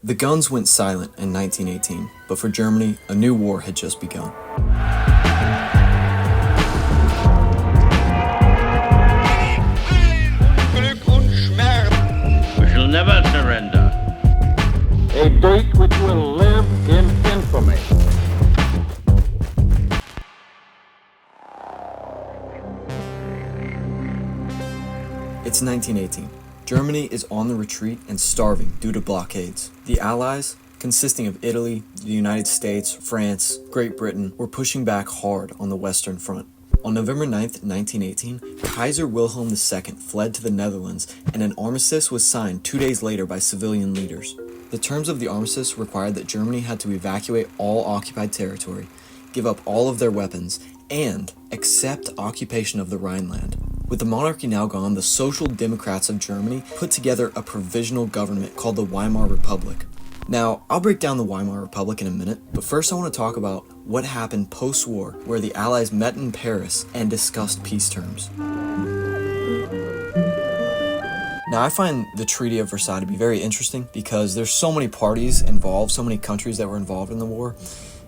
The guns went silent in 1918, but for Germany, a new war had just begun. We shall never surrender. A date which will live in infamy. It's 1918. Germany is on the retreat and starving due to blockades. The Allies, consisting of Italy, the United States, France, Great Britain, were pushing back hard on the Western Front. On November 9th, 1918, Kaiser Wilhelm II fled to the Netherlands, and an armistice was signed 2 days later by civilian leaders. The terms of the armistice required that Germany had to evacuate all occupied territory, give up all of their weapons, and accept occupation of the Rhineland. With the monarchy now gone, the Social Democrats of Germany put together a provisional government called the Weimar Republic. Now, I'll break down the Weimar Republic in a minute, but first I want to talk about what happened post-war, where the Allies met in Paris and discussed peace terms. Now, I find the Treaty of Versailles to be very interesting because there's so many parties involved, so many countries that were involved in the war,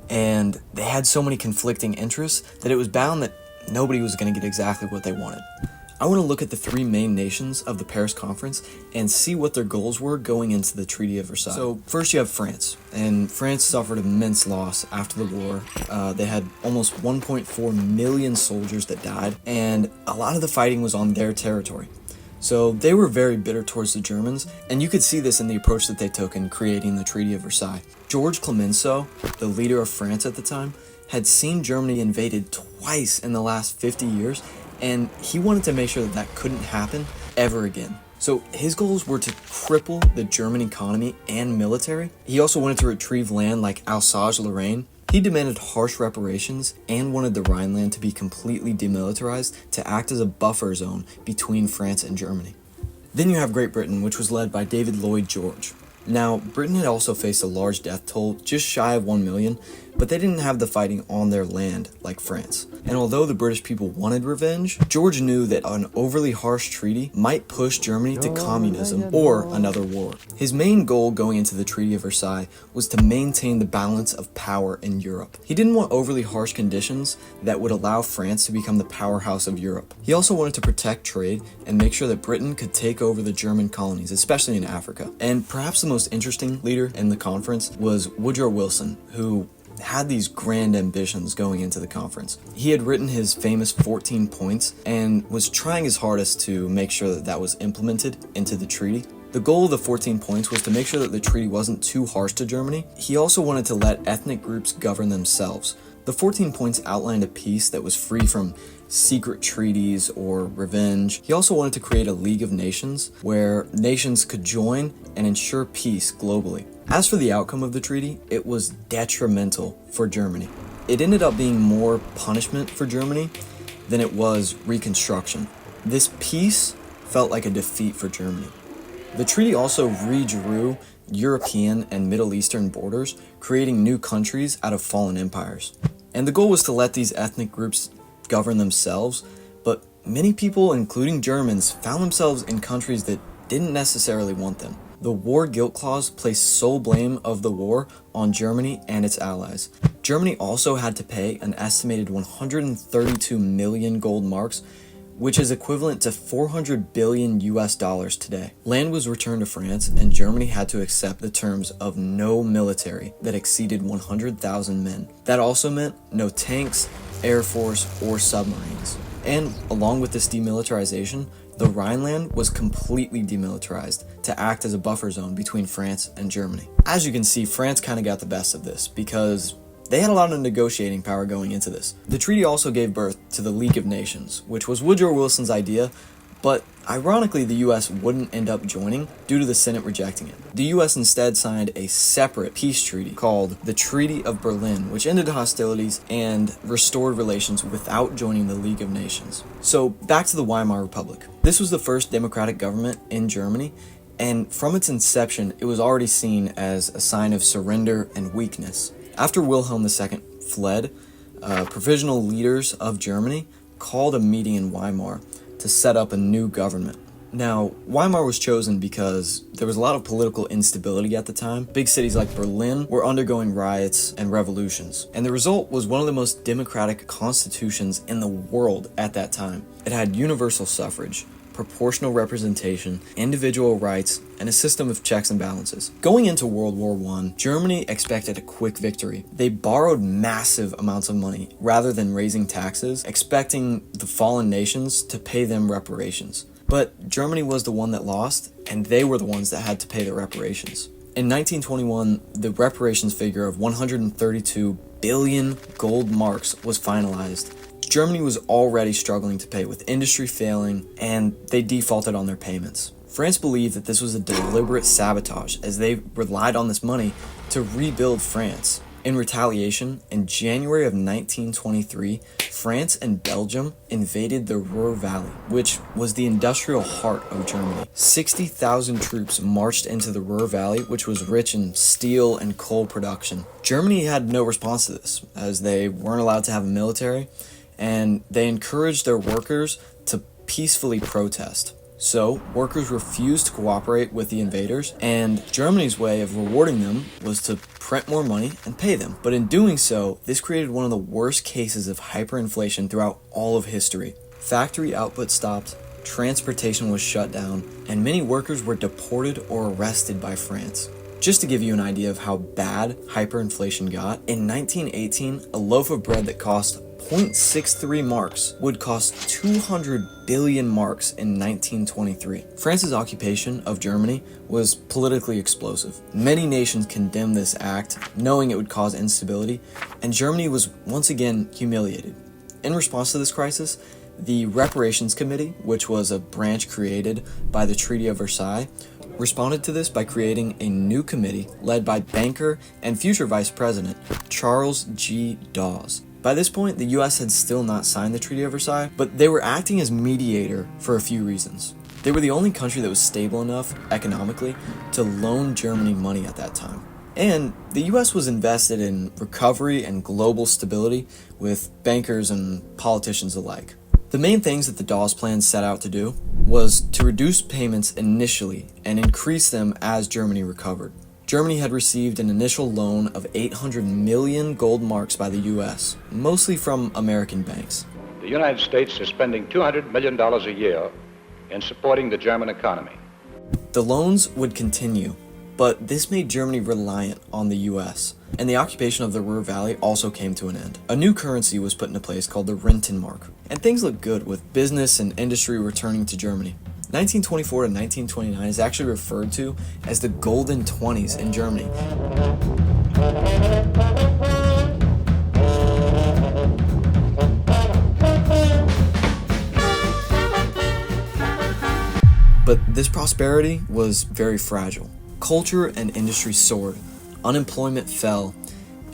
and they had so many conflicting interests that it was bound that nobody was going to get exactly what they wanted. I want to look at the three main nations of the Paris Conference and see what their goals were going into the Treaty of Versailles. So first you have France, and France suffered immense loss after the war. They had almost 1.4 million soldiers that died, and a lot of the fighting was on their territory. So they were very bitter towards the Germans, and you could see this in the approach that they took in creating the Treaty of Versailles. George Clemenceau, the leader of France at the time, had seen Germany invaded twice in the last 50 years, and he wanted to make sure that that couldn't happen ever again. So his goals were to cripple the German economy and military. He also wanted to retrieve land like Alsace-Lorraine. He demanded harsh reparations and wanted the Rhineland to be completely demilitarized to act as a buffer zone between France and Germany. Then you have Great Britain, which was led by David Lloyd George. Now, Britain had also faced a large death toll, just shy of 1 million, but they didn't have the fighting on their land like France. And although the British people wanted revenge, George knew that an overly harsh treaty might push Germany to communism or another war. His main goal going into the Treaty of Versailles was to maintain the balance of power in Europe. He didn't want overly harsh conditions that would allow France to become the powerhouse of Europe. He also wanted to protect trade and make sure that Britain could take over the German colonies, especially in Africa. And perhaps the most interesting leader in the conference was Woodrow Wilson, who had these grand ambitions going into the conference. He had written his famous 14 points and was trying his hardest to make sure that that was implemented into the treaty. The goal of the 14 points was to make sure that the treaty wasn't too harsh to Germany. He also wanted to let ethnic groups govern themselves. The 14 points outlined a peace that was free from secret treaties or revenge. He also wanted to create a League of Nations where nations could join and ensure peace globally. As for the outcome of the treaty, it was detrimental for Germany. It ended up being more punishment for Germany than it was reconstruction. This peace felt like a defeat for Germany. The treaty also redrew European and Middle Eastern borders, creating new countries out of fallen empires. And the goal was to let these ethnic groups govern themselves, but many people, including Germans, found themselves in countries that didn't necessarily want them. The war guilt clause placed sole blame of the war on Germany and its allies. Germany also had to pay an estimated 132 million gold marks, which is equivalent to 400 billion US dollars today. Land was returned to France, and Germany had to accept the terms of no military that exceeded 100,000 men. That also meant no tanks, air force, or submarines. And along with this demilitarization, the Rhineland was completely demilitarized to act as a buffer zone between France and Germany. As you can see, France kind of got the best of this because they had a lot of negotiating power going into this. The treaty also gave birth to the League of Nations, which was Woodrow Wilson's idea, but ironically the US wouldn't end up joining due to the Senate rejecting it. The US instead signed a separate peace treaty called the Treaty of Berlin, which ended hostilities and restored relations without joining the League of Nations. So back to the Weimar Republic. This was the first democratic government in Germany, and from its inception it was already seen as a sign of surrender and weakness. After Wilhelm II fled, provisional leaders of Germany called a meeting in Weimar to set up a new government. Now, Weimar was chosen because there was a lot of political instability at the time. Big cities like Berlin were undergoing riots and revolutions, and the result was one of the most democratic constitutions in the world at that time. It had universal suffrage, proportional representation, individual rights, and a system of checks and balances. Going into World War I, Germany expected a quick victory. They borrowed massive amounts of money rather than raising taxes, expecting the fallen nations to pay them reparations. But Germany was the one that lost, and they were the ones that had to pay the reparations. In 1921, the reparations figure of 132 billion gold marks was finalized. Germany was already struggling to pay, with industry failing, and they defaulted on their payments. France believed that this was a deliberate sabotage, as they relied on this money to rebuild France. In retaliation, in January of 1923, France and Belgium invaded the Ruhr Valley, which was the industrial heart of Germany. 60,000 troops marched into the Ruhr Valley, which was rich in steel and coal production. Germany had no response to this, as they weren't allowed to have a military, and they encouraged their workers to peacefully protest. So, workers refused to cooperate with the invaders, and Germany's way of rewarding them was to print more money and pay them. But in doing so, this created one of the worst cases of hyperinflation throughout all of history. Factory output stopped, transportation was shut down, and many workers were deported or arrested by France. Just to give you an idea of how bad hyperinflation got, in 1918, a loaf of bread that cost 0.63 marks would cost 200 billion marks in 1923. France's occupation of Germany was politically explosive. Many nations condemned this act, knowing it would cause instability, and Germany was once again humiliated. In response to this crisis, the Reparations Committee, which was a branch created by the Treaty of Versailles, responded to this by creating a new committee led by banker and future vice president Charles G. Dawes. By this point, the US had still not signed the Treaty of Versailles, but they were acting as mediator for a few reasons. They were the only country that was stable enough economically to loan Germany money at that time. And the US was invested in recovery and global stability with bankers and politicians alike. The main things that the Dawes Plan set out to do was to reduce payments initially and increase them as Germany recovered. Germany had received an initial loan of 800 million gold marks by the US, mostly from American banks. The United States is spending $200 million a year in supporting the German economy. The loans would continue, but this made Germany reliant on the US, and the occupation of the Ruhr Valley also came to an end. A new currency was put into place called the Rentenmark, and things looked good with business and industry returning to Germany. 1924 to 1929 is actually referred to as the Golden Twenties in Germany. But this prosperity was very fragile. Culture and industry soared, unemployment fell,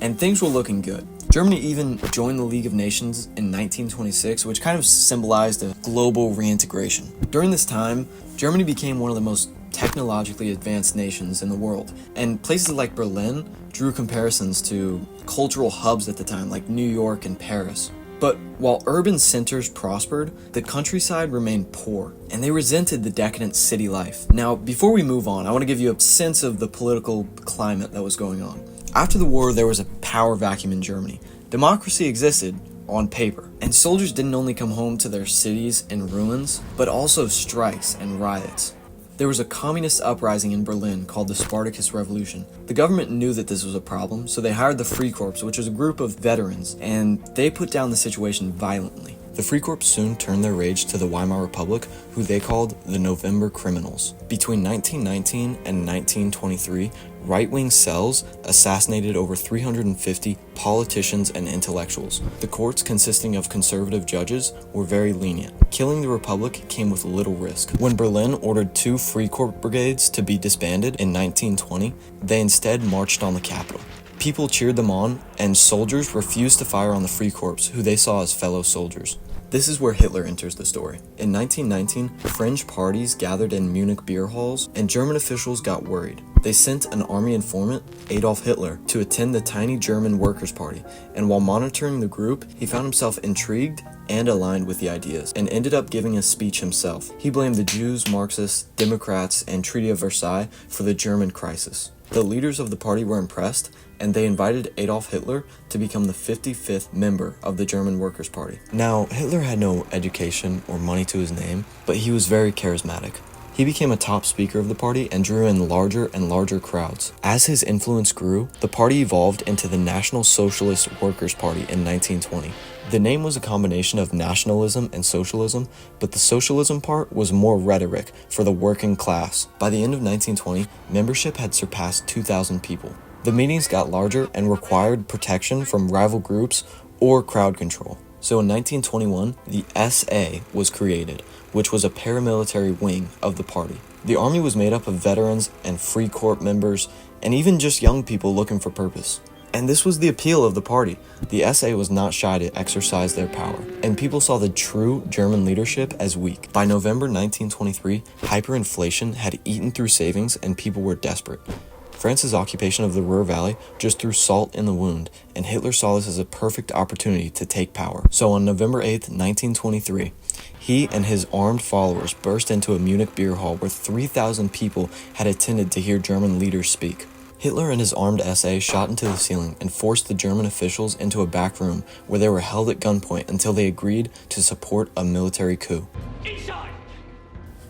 and things were looking good. Germany even joined the League of Nations in 1926, which kind of symbolized a global reintegration. During this time, Germany became one of the most technologically advanced nations in the world, and places like Berlin drew comparisons to cultural hubs at the time, like New York and Paris. But while urban centers prospered, the countryside remained poor, and they resented the decadent city life. Now, before we move on, I want to give you a sense of the political climate that was going on. After the war, there was a power vacuum in Germany. Democracy existed on paper, and soldiers didn't only come home to their cities in ruins, but also strikes and riots. There was a communist uprising in Berlin called the Spartacus Revolution. The government knew that this was a problem, so they hired the Freikorps, which was a group of veterans, and they put down the situation violently. The Freikorps soon turned their rage to the Weimar Republic, who they called the November Criminals. Between 1919 and 1923, right-wing cells assassinated over 350 politicians and intellectuals. The courts, consisting of conservative judges, were very lenient. Killing the Republic came with little risk. When Berlin ordered 2 Freikorps brigades to be disbanded in 1920, they instead marched on the capital. People cheered them on, and soldiers refused to fire on the Freikorps, who they saw as fellow soldiers. This is where Hitler enters the story. In 1919, fringe parties gathered in Munich beer halls, and German officials got worried. They sent an army informant, Adolf Hitler, to attend the tiny German Workers' Party, and while monitoring the group, he found himself intrigued and aligned with the ideas, and ended up giving a speech himself. He blamed the Jews, Marxists, Democrats, and Treaty of Versailles for the German crisis. The leaders of the party were impressed, and they invited Adolf Hitler to become the 55th member of the German Workers' Party. Now, Hitler had no education or money to his name, but he was very charismatic. He became a top speaker of the party and drew in larger and larger crowds. As his influence grew, the party evolved into the National Socialist Workers' Party in 1920. The name was a combination of nationalism and socialism, but the socialism part was more rhetoric for the working class. By the end of 1920, membership had surpassed 2,000 people. The meetings got larger and required protection from rival groups or crowd control. So in 1921, the SA was created, which was a paramilitary wing of the party. The army was made up of veterans and Freikorps members, and even just young people looking for purpose. And this was the appeal of the party. The SA was not shy to exercise their power, and people saw the true German leadership as weak. By November 1923, hyperinflation had eaten through savings and people were desperate. France's occupation of the Ruhr Valley just threw salt in the wound, and Hitler saw this as a perfect opportunity to take power. So on November 8, 1923, he and his armed followers burst into a Munich beer hall where 3,000 people had attended to hear German leaders speak. Hitler and his armed SA shot into the ceiling and forced the German officials into a back room where they were held at gunpoint until they agreed to support a military coup.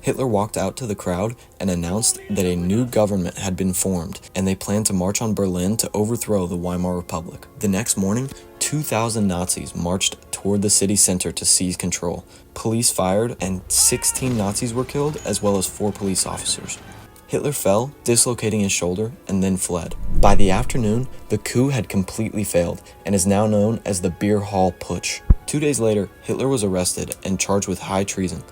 Hitler walked out to the crowd and announced that a new government had been formed, and they planned to march on Berlin to overthrow the Weimar Republic. The next morning, 2,000 Nazis marched toward the city center to seize control. Police fired, and 16 Nazis were killed, as well as 4 police officers. Hitler fell, dislocating his shoulder, and then fled. By the afternoon, the coup had completely failed, and is now known as the Beer Hall Putsch. 2 days later, Hitler was arrested and charged with high treason.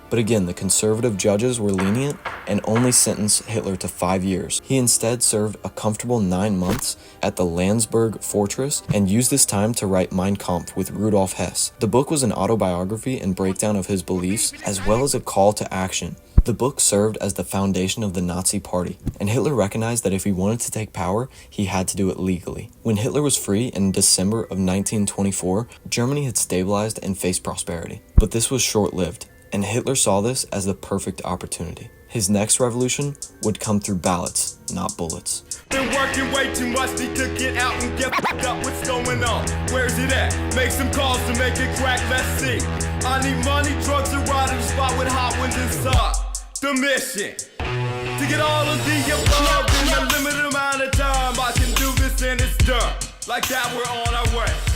But again, the conservative judges were lenient and only sentenced Hitler to 5 years. He instead served a comfortable 9 months at the Landsberg fortress and used this time to write Mein Kampf with Rudolf Hess. The book was an autobiography and breakdown of his beliefs, as well as a call to action. The book served as the foundation of the Nazi Party, and Hitler recognized that if he wanted to take power, he had to do it legally. When Hitler was free in December of 1924, Germany had stabilized and faced prosperity. But this was short-lived, and Hitler saw this as the perfect opportunity. His next revolution would come through ballots, not bullets. Been working way too much, need to get out and get up. What's going on? Where's it at? Make some calls to make it crack, let's see. I need money, drugs, and ride in the spot with hot winds inside. The mission to get all of the above in a limited amount of time. I can do this and it's done. Like that, we're on our way.